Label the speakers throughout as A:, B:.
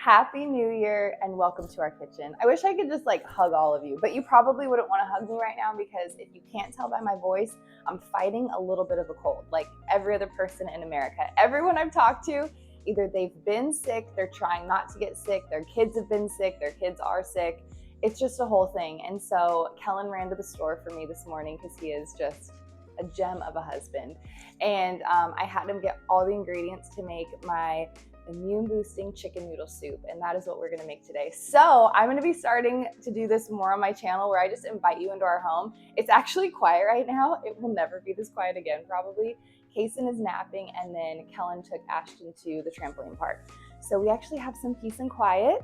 A: Happy New Year and welcome to our kitchen. I wish I could just like hug all of you, but you probably wouldn't want to hug me right now because if you can't tell by my voice, I'm fighting a little bit of a cold, like every other person in America. Everyone I've talked to, either they've been sick, they're trying not to get sick, their kids have been sick, their kids are sick. It's just a whole thing. And so Kellen ran to the store for me this morning because he is just a gem of a husband. And I had him get all the ingredients to make my immune boosting chicken noodle soup, and that is what we're going to make today. So I'm going to be starting to do this more on my channel where I just invite you into our home. It's actually quiet right now. It will never be this quiet again probably. Kason is napping, and then Kellen took Ashton to the trampoline park. So we actually have some peace and quiet,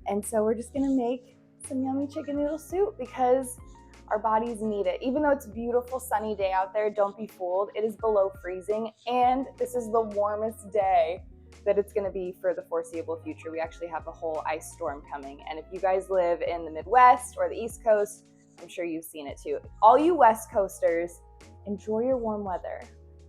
A: and so we're just going to make some yummy chicken noodle soup because our bodies need it. Even though it's a beautiful sunny day out there, don't be fooled. It is below freezing, and this is the warmest day that it's going to be for the foreseeable future. We actually have a whole ice storm coming. And if you guys live in the Midwest or the East Coast, I'm sure you've seen it too. All you West Coasters, enjoy your warm weather.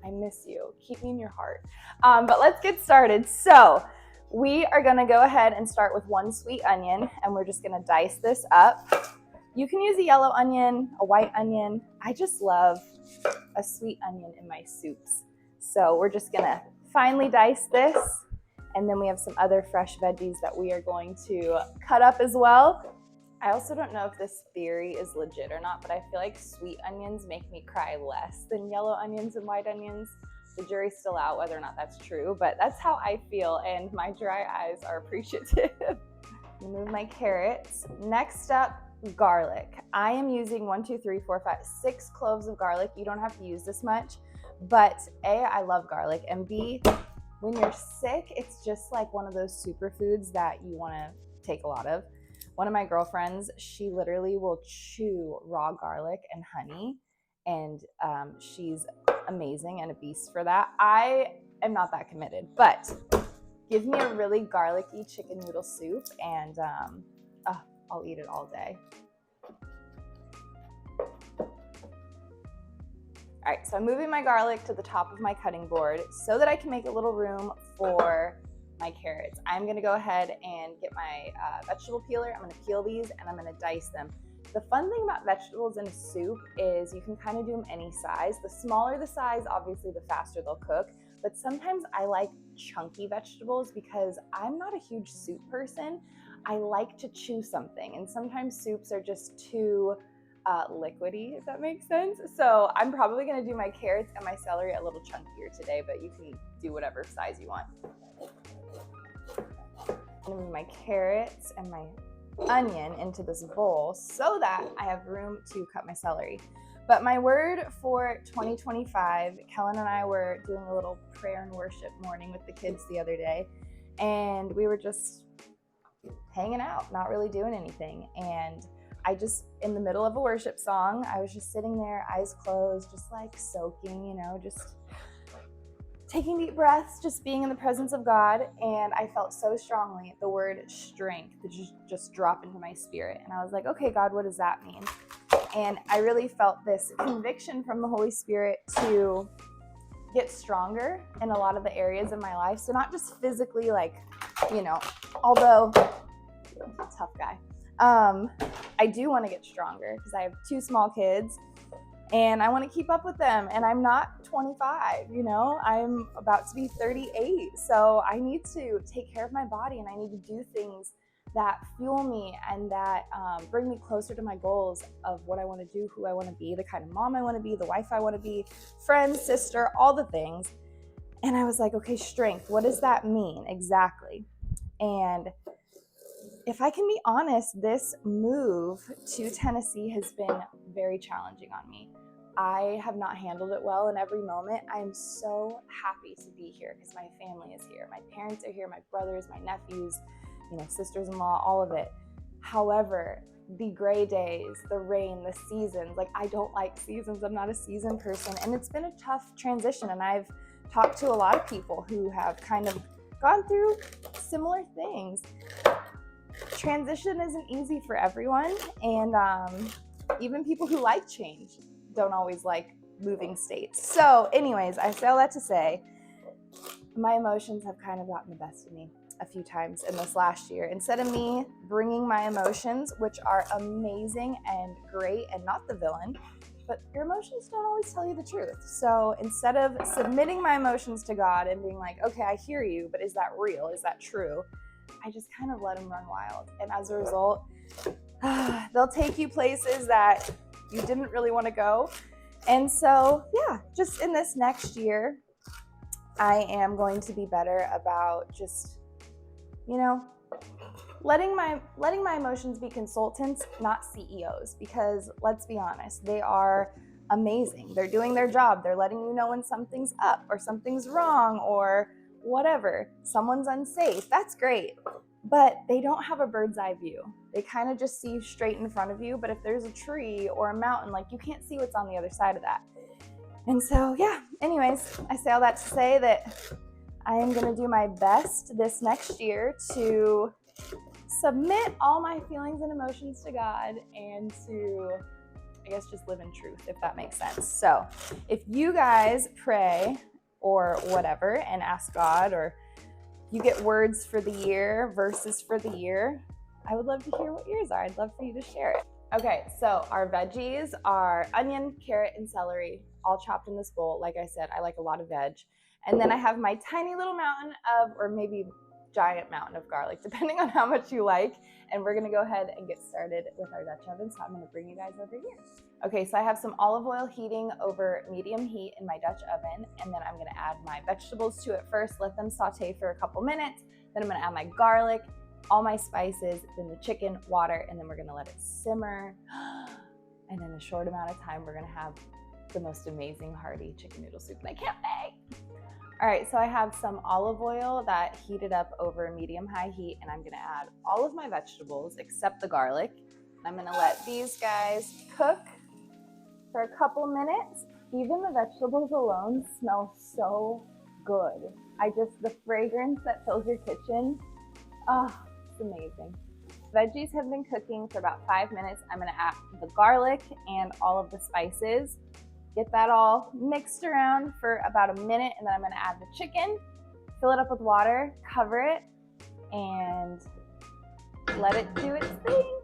A: I miss you. Keep me in your heart. But let's get started. So we are going to go ahead and start with one sweet onion, and we're just going to dice this up. You can use a yellow onion, a white onion. I just love a sweet onion in my soups. So we're just going to finely dice this. And then we have some other fresh veggies that we are going to cut up as well. I also don't know if this theory is legit or not, but I feel like sweet onions make me cry less than yellow onions and white onions. The jury's still out whether or not that's true, but that's how I feel, and my dry eyes are appreciative. Remove my carrots. Next up, garlic. I am using 6 cloves of garlic. You don't have to use this much, but A, I love garlic, and B, when you're sick, it's just like one of those superfoods that you want to take a lot of. One of my girlfriends, she literally will chew raw garlic and honey, and she's amazing and a beast for that. I am not that committed, but give me a really garlicky chicken noodle soup, and I'll eat it all day. All right, so I'm moving my garlic to the top of my cutting board so that I can make a little room for my carrots. I'm gonna go ahead and get my vegetable peeler. I'm gonna peel these and I'm gonna dice them. The fun thing about vegetables in a soup is you can kind of do them any size. The smaller the size, obviously the faster they'll cook, but sometimes I like chunky vegetables because I'm not a huge soup person. I like to chew something, and sometimes soups are just too liquidy, if that makes sense. So I'm probably going to do my carrots and my celery a little chunkier today, but you can do whatever size you want. I'm going to move my carrots and my onion into this bowl so that I have room to cut my celery. But my word for 2025, Kellen and I were doing a little prayer and worship morning with the kids the other day, and we were just hanging out, not really doing anything. And I just, in the middle of a worship song, I was just sitting there, eyes closed, just like soaking, just taking deep breaths, just being in the presence of God. And I felt so strongly the word strength just drop into my spirit. And I was like, okay, God, what does that mean? And I really felt this conviction from the Holy Spirit to get stronger in a lot of the areas of my life. So not just physically, although tough guy. I do want to get stronger because I have 2 small kids and I want to keep up with them, and I'm not 25, I'm about to be 38. So I need to take care of my body, and I need to do things that fuel me and that bring me closer to my goals of what I want to do, who I want to be, the kind of mom I want to be, the wife I want to be, friend, sister, all the things. And I was like, okay, strength, what does that mean exactly? And if I can be honest, this move to Tennessee has been very challenging on me. I have not handled it well in every moment. I am so happy to be here because my family is here. My parents are here, my brothers, my nephews, sisters-in-law, all of it. However, the gray days, the rain, the seasons, I don't like seasons. I'm not a season person. And it's been a tough transition. And I've talked to a lot of people who have kind of gone through similar things. Transition isn't easy for everyone, and even people who like change don't always like moving states. So anyways, I say all that to say, my emotions have kind of gotten the best of me a few times in this last year. Instead of me bringing my emotions, which are amazing and great and not the villain, but your emotions don't always tell you the truth. So instead of submitting my emotions to God and being like, okay, I hear you, but is that real? Is that true? I just kind of let them run wild. And as a result, they'll take you places that you didn't really want to go. And so, yeah, just in this next year, I am going to be better about just, letting my emotions be consultants, not CEOs, because let's be honest, they are amazing. They're doing their job. They're letting you know when something's up or something's wrong or whatever. Someone's unsafe. That's great. But they don't have a bird's eye view. They kind of just see straight in front of you. But if there's a tree or a mountain, like, you can't see what's on the other side of that. And so, yeah, anyways, I say all that to say that I am going to do my best this next year to submit all my feelings and emotions to God and to, I guess, just live in truth, if that makes sense. So if you guys pray or whatever and ask God, or you get words for the year, verses for the year, I would love to hear what yours are. I'd love for you to share it. Okay, so our veggies are onion, carrot, and celery, all chopped in this bowl. Like I said, I like a lot of veg. And then I have my tiny little mountain of, or maybe giant mountain of garlic, depending on how much you like. And we're gonna go ahead and get started with our Dutch oven. So I'm gonna bring you guys over here. Okay, so I have some olive oil heating over medium heat in my Dutch oven. And then I'm gonna add my vegetables to it first, let them saute for a couple minutes. Then I'm gonna add my garlic, all my spices, then the chicken, water, and then we're gonna let it simmer. And in a short amount of time, we're gonna have the most amazing hearty chicken noodle soup that I can't make. All right, so I have some olive oil that heated up over medium-high heat, and I'm gonna add all of my vegetables except the garlic. I'm gonna let these guys cook for a couple minutes. Even the vegetables alone smell so good. The fragrance that fills your kitchen, it's amazing. Veggies have been cooking for about 5 minutes. I'm gonna add the garlic and all of the spices. Get that all mixed around for about a minute, and then I'm gonna add the chicken, fill it up with water, cover it, and let it do its thing.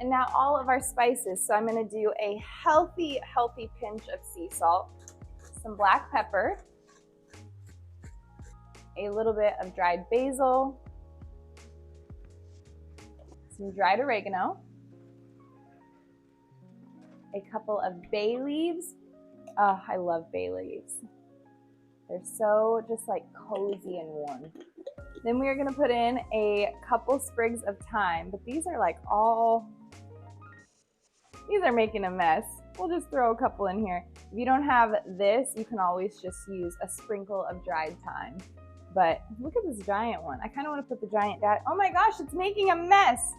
A: And now all of our spices. So I'm gonna do a healthy pinch of sea salt, some black pepper, a little bit of dried basil, some dried oregano, a couple of bay leaves. Oh, I love bay leaves. They're so just like cozy and warm. Then we are gonna put in a couple sprigs of thyme, but these are making a mess. We'll just throw a couple in here. If you don't have this, you can always just use a sprinkle of dried thyme. But look at this giant one. I kind of want to put the giant down. Oh my gosh, it's making a mess.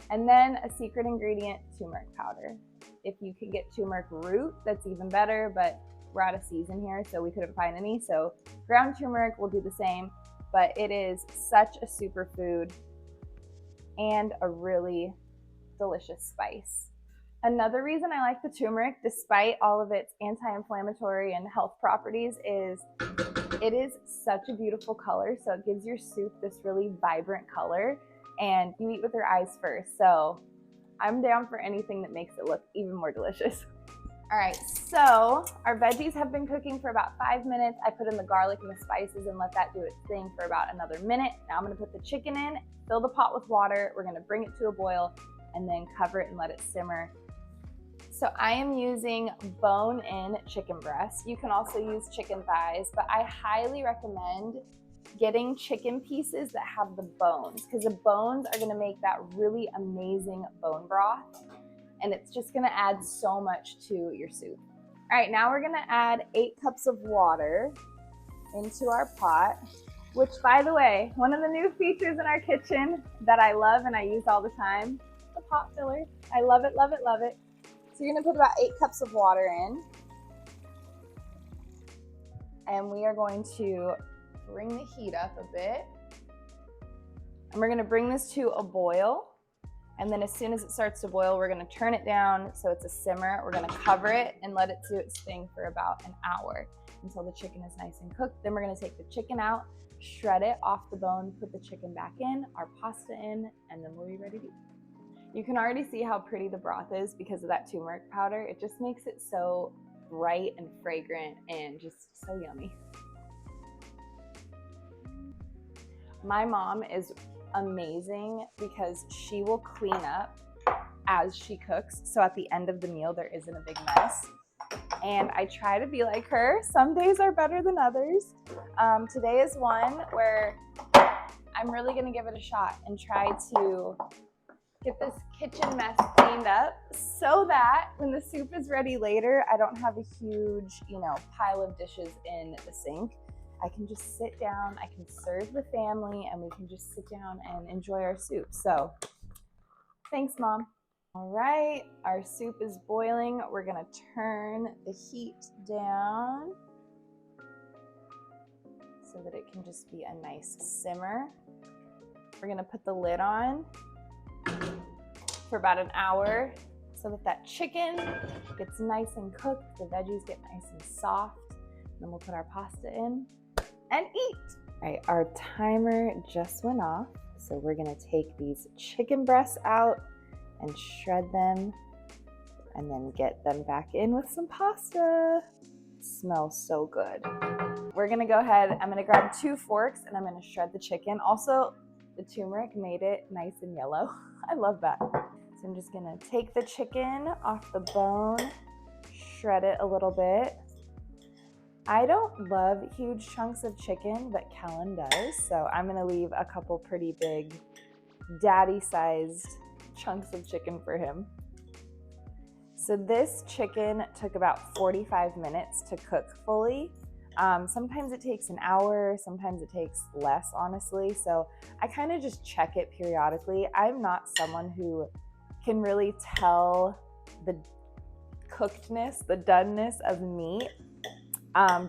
A: And then a secret ingredient, turmeric powder. If you can get turmeric root, that's even better, but we're out of season here, so we couldn't find any. So ground turmeric will do the same, but it is such a superfood and a really delicious spice. Another reason I like the turmeric, despite all of its anti-inflammatory and health properties, is it is such a beautiful color. So it gives your soup this really vibrant color, and you eat with your eyes first. So I'm down for anything that makes it look even more delicious. All right, so our veggies have been cooking for about 5 minutes. I put in the garlic and the spices and let that do its thing for about another minute. Now I'm gonna put the chicken in, fill the pot with water. We're gonna bring it to a boil and then cover it and let it simmer. So I am using bone-in chicken breast. You can also use chicken thighs, but I highly recommend getting chicken pieces that have the bones, because the bones are gonna make that really amazing bone broth, and it's just gonna add so much to your soup. All right, now we're gonna add 8 cups of water into our pot, which, by the way, one of the new features in our kitchen that I love and I use all the time, the pot filler. I love it, love it, love it. So you're gonna put about 8 cups of water in, and we are going to bring the heat up a bit, and we're gonna bring this to a boil. And then as soon as it starts to boil, we're gonna turn it down so it's a simmer. We're gonna cover it and let it do its thing for about an hour. until the chicken is nice and cooked. Then we're gonna take the chicken out, shred it off the bone, put the chicken back in, our pasta in, and then we'll be ready to eat. You can already see how pretty the broth is because of that turmeric powder. It just makes it so bright and fragrant and just so yummy. My mom is amazing because she will clean up as she cooks. So at the end of the meal, there isn't a big mess. And I try to be like her. Some days are better than others. Today is one where I'm really gonna give it a shot and try to get this kitchen mess cleaned up so that when the soup is ready later, I don't have a huge, pile of dishes in the sink. I can just sit down, I can serve the family, and we can just sit down and enjoy our soup. So, thanks, Mom. All right, our soup is boiling. We're gonna turn the heat down so that it can just be a nice simmer. We're gonna put the lid on for about an hour so that that chicken gets nice and cooked, the veggies get nice and soft. Then we'll put our pasta in and eat. All right, our timer just went off. So we're gonna take these chicken breasts out and shred them and then get them back in with some pasta. It smells so good. We're gonna go ahead, I'm gonna grab 2 forks and I'm gonna shred the chicken. Also, the turmeric made it nice and yellow. I love that. So I'm just gonna take the chicken off the bone, shred it a little bit. I don't love huge chunks of chicken, but Kellen does. So I'm gonna leave a couple pretty big daddy-sized chunks of chicken for him. So this chicken took about 45 minutes to cook fully. Sometimes it takes an hour, sometimes it takes less, honestly. So I kind of just check it periodically. I'm not someone who can really tell the cookedness, the doneness of meat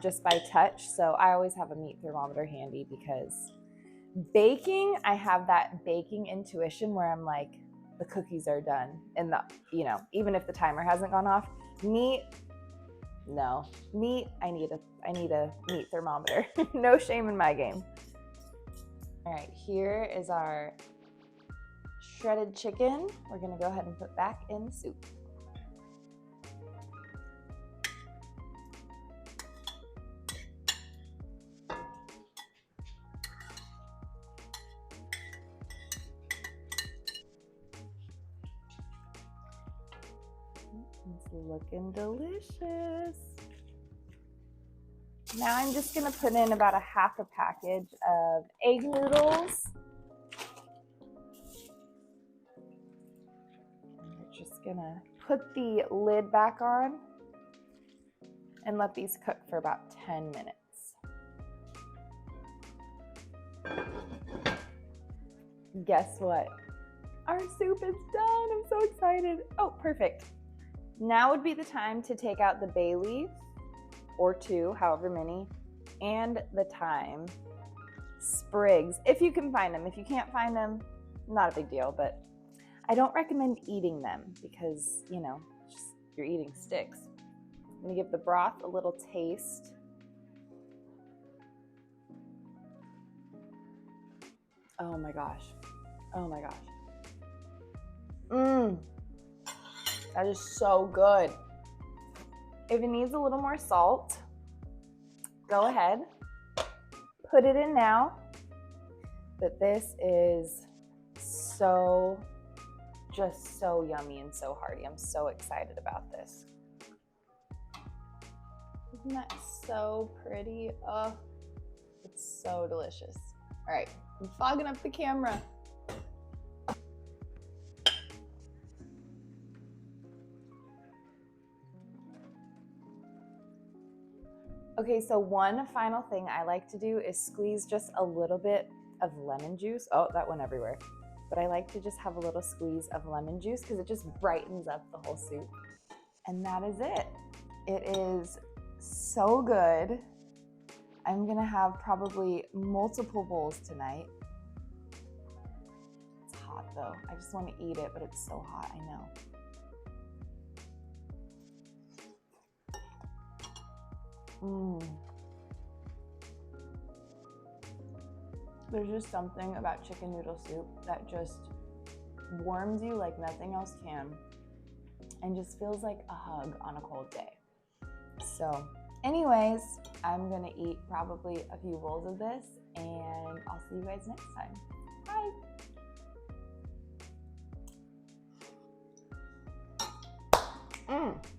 A: just by touch. So I always have a meat thermometer handy because baking, I have that baking intuition where I'm like, the cookies are done. And even if the timer hasn't gone off. Meat, no. Meat, I need a meat thermometer. No shame in my game. All right, here is our shredded chicken. We're gonna go ahead and put back in the soup. It's looking delicious. Now I'm just gonna put in about a half a package of egg noodles. And we're just gonna put the lid back on and let these cook for about 10 minutes. Guess what? Our soup is done. I'm so excited. Oh, perfect. Now would be the time to take out the bay leaf, or 2, however many, and the thyme. Sprigs, if you can find them. If you can't find them, not a big deal, but I don't recommend eating them because, you're eating sticks. I'm gonna give the broth a little taste. Oh my gosh. Oh my gosh. That is so good. If it needs a little more salt, go ahead, put it in now. But this is just so yummy and so hearty. I'm so excited about this. Isn't that so pretty? Oh, it's so delicious. All right, I'm fogging up the camera. Okay, so one final thing I like to do is squeeze just a little bit of lemon juice. Oh, that went everywhere. But I like to just have a little squeeze of lemon juice because it just brightens up the whole soup. And that is it. It is so good. I'm gonna have probably multiple bowls tonight. It's hot though. I just want to eat it, but it's so hot, I know. There's just something about chicken noodle soup that just warms you like nothing else can and just feels like a hug on a cold day. So anyways, I'm gonna eat probably a few bowls of this and I'll see you guys next time. Bye.